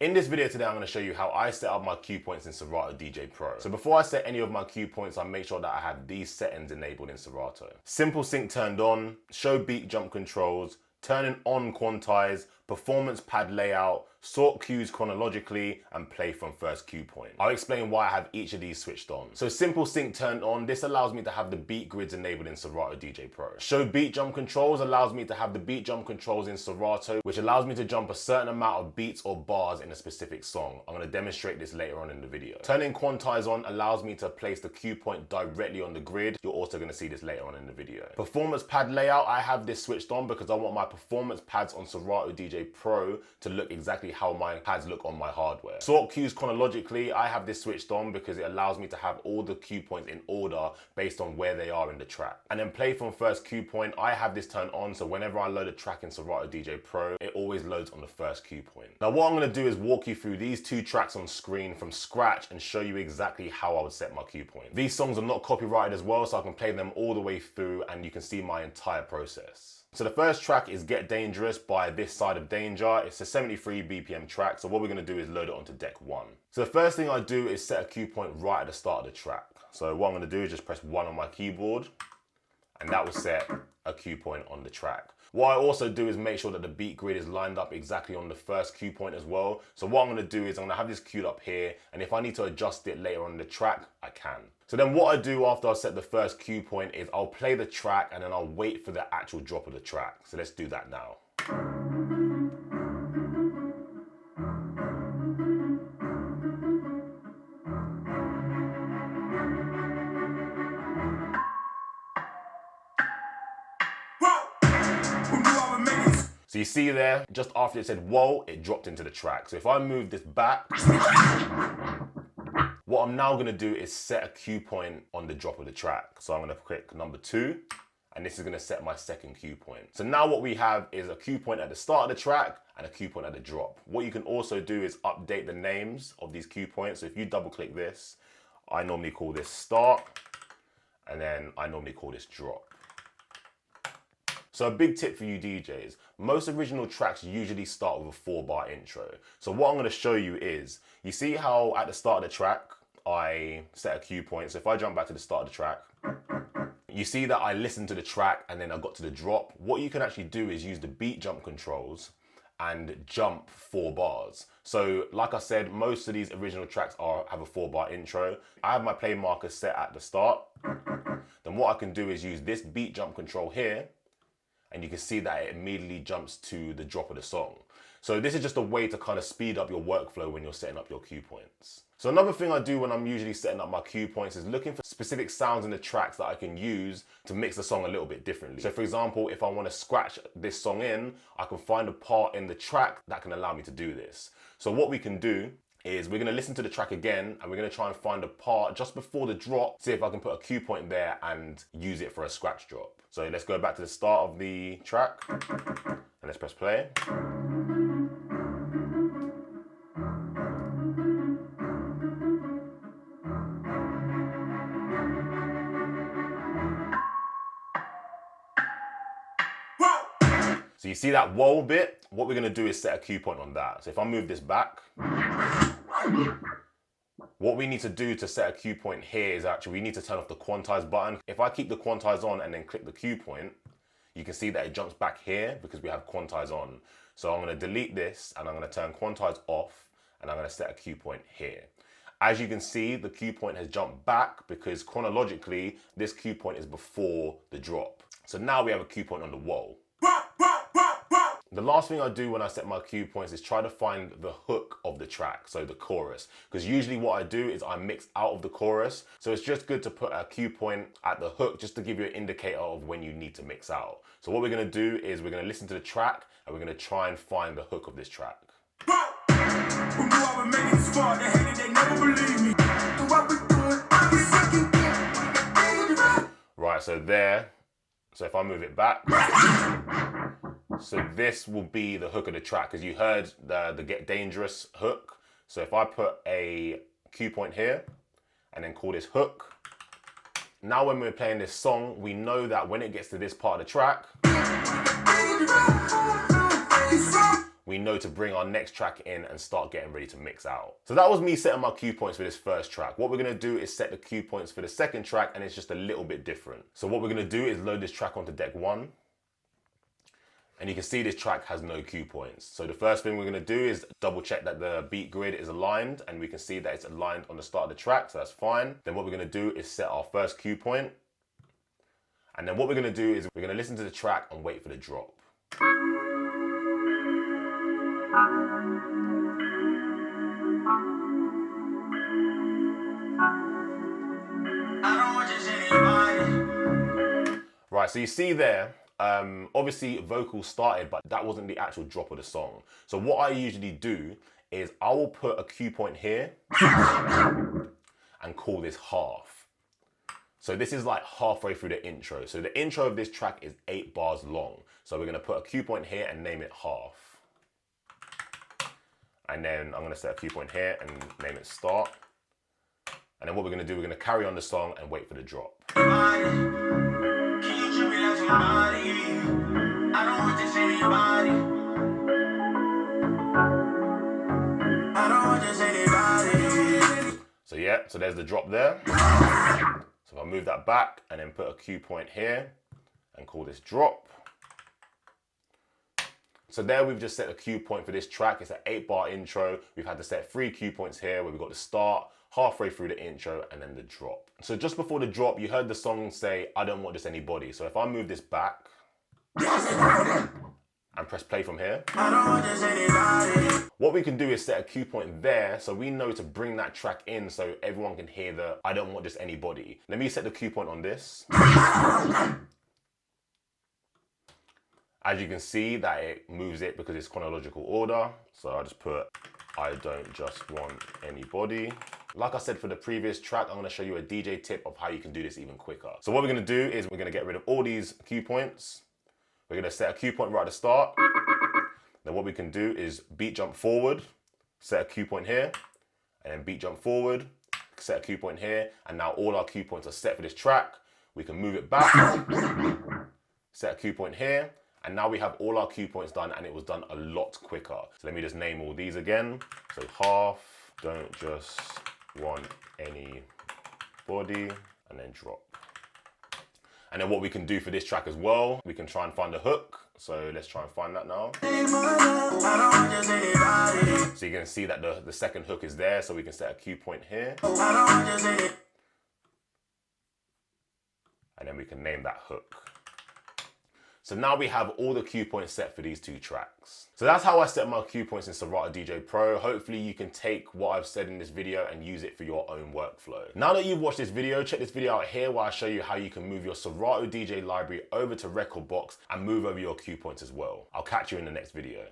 In this video today, I'm going to show you how I set up my cue points in Serato DJ Pro. So before I set any of my cue points, I make sure that I have these settings enabled in Serato. Simple sync turned on, show beat jump controls, turning on quantize, performance pad layout, sort cues chronologically, and play from first cue point. I'll explain why I have each of these switched on. So simple sync turned on, this allows me to have the beat grids enabled in Serato DJ Pro. Show beat jump controls allows me to have the beat jump controls in Serato, which allows me to jump a certain amount of beats or bars in a specific song. I'm going to demonstrate this later on in the video. Turning quantize on allows me to place the cue point directly on the grid. You're also going to see this later on in the video. Performance pad layout, I have this switched on because I want my performance pads on Serato DJ Pro to look exactly how my pads look on my hardware. Sort cues chronologically, I have this switched on because it allows me to have all the cue points in order based on where they are in the track. And then play from first cue point, I have this turned on, so whenever I load a track in Serato DJ Pro, it always loads on the first cue point. Now what I'm going to do is walk you through these two tracks on screen from scratch and show you exactly how I would set my cue point. These songs are not copyrighted as well, so I can play them all the way through and you can see my entire process. So the first track is Get Dangerous by This Side of Danger. It's a 73 BPM track, so what we're going to do is load it onto deck 1. So the first thing I do is set a cue point right at the start of the track. So what I'm going to do is just press 1 on my keyboard, and that will set a cue point on the track. What I also do is make sure that the beat grid is lined up exactly on the first cue point as well. So what I'm going to do is I'm going to have this queued up here, and if I need to adjust it later on in the track, I can. So then what I do after I set the first cue point is I'll play the track and then I'll wait for the actual drop of the track. So let's do that now. So you see there, just after it said whoa, it dropped into the track. So if I move this back, what I'm now going to do is set a cue point on the drop of the track. So I'm going to click number 2, and this is going to set my second cue point. So now what we have is a cue point at the start of the track and a cue point at the drop. What you can also do is update the names of these cue points. So if you double click this, I normally call this start, and then I normally call this drop. So a big tip for you DJs, most original tracks usually start with a 4-bar intro. So what I'm going to show you is, you see how at the start of the track, I set a cue point. So if I jump back to the start of the track, you see that I listened to the track and then I got to the drop. What you can actually do is use the beat jump controls and jump 4 bars. So like I said, most of these original tracks have a 4-bar intro. I have my play marker set at the start. Then what I can do is use this beat jump control here, and you can see that it immediately jumps to the drop of the song. So this is just a way to kind of speed up your workflow when you're setting up your cue points. So another thing I do when I'm usually setting up my cue points is looking for specific sounds in the tracks that I can use to mix the song a little bit differently. So for example, if I want to scratch this song in, I can find a part in the track that can allow me to do this. So what we can do is we're going to listen to the track again and we're going to try and find a part just before the drop, see if I can put a cue point there and use it for a scratch drop. So let's go back to the start of the track and let's press play. So you see that whoa bit? What we're going to do is set a cue point on that. So if I move this back, what we need to do to set a cue point here is actually we need to turn off the quantize button. If I keep the quantize on and then click the cue point, you can see that it jumps back here because we have quantize on. So I'm going to delete this and I'm going to turn quantize off and I'm going to set a cue point here. As you can see, the cue point has jumped back because chronologically this cue point is before the drop. So now we have a cue point on the whoa. The last thing I do when I set my cue points is try to find the hook of the track, so the chorus. Because usually what I do is I mix out of the chorus. So it's just good to put a cue point at the hook just to give you an indicator of when you need to mix out. So what we're going to do is we're going to listen to the track and we're going to try and find the hook of this track. Right, so there. So if I move it back, so this will be the hook of the track, because you heard the Get Dangerous hook. So if I put a cue point here and then call this hook, now when we're playing this song, we know that when it gets to this part of the track, we know to bring our next track in and start getting ready to mix out. So that was me setting my cue points for this first track. What we're gonna do is set the cue points for the second track, and it's just a little bit different. So what we're gonna do is load this track onto deck 1. And you can see this track has no cue points. So the first thing we're gonna do is double check that the beat grid is aligned, and we can see that it's aligned on the start of the track, so that's fine. Then what we're gonna do is set our first cue point. And then what we're gonna do is we're gonna listen to the track and wait for the drop. Right, so you see there, obviously vocals started, but that wasn't the actual drop of the song. So what I usually do is I will put a cue point here and call this half. So this is like halfway through the intro. So the intro of this track is 8 bars long. So we're gonna put a cue point here and name it half. And then I'm gonna set a cue point here and name it start. And then what we're gonna do, we're gonna carry on the song and wait for the drop. So yeah, so there's the drop there. So if I move that back and then put a cue point here and call this drop. So there we've just set a cue point for this track. It's an 8-bar intro. We've had to set 3 cue points here where we've got the start, halfway through the intro, and then the drop. So just before the drop, you heard the song say, I don't want just anybody. So if I move this back and press play from here, what we can do is set a cue point there so we know to bring that track in so everyone can hear the I don't want just anybody. Let me set the cue point on this. As you can see that it moves it because it's chronological order. So I'll just put I don't just want anybody. Like I said for the previous track, I'm gonna show you a DJ tip of how you can do this even quicker. So what we're gonna do is we're gonna get rid of all these cue points. We're gonna set a cue point right at the start. Then what we can do is beat jump forward, set a cue point here, and then beat jump forward, set a cue point here, and now all our cue points are set for this track. We can move it back, set a cue point here, and now we have all our cue points done, and it was done a lot quicker. So let me just name all these again. So half, don't just want anybody, and then drop. And then what we can do for this track as well, we can try and find a hook. So let's try and find that now. So you can see that the second hook is there, so we can set a cue point here. And then we can name that hook. So now we have all the cue points set for these 2 tracks. So that's how I set my cue points in Serato DJ Pro. Hopefully you can take what I've said in this video and use it for your own workflow. Now that you've watched this video, check this video out here where I show you how you can move your Serato DJ library over to Rekordbox and move over your cue points as well. I'll catch you in the next video.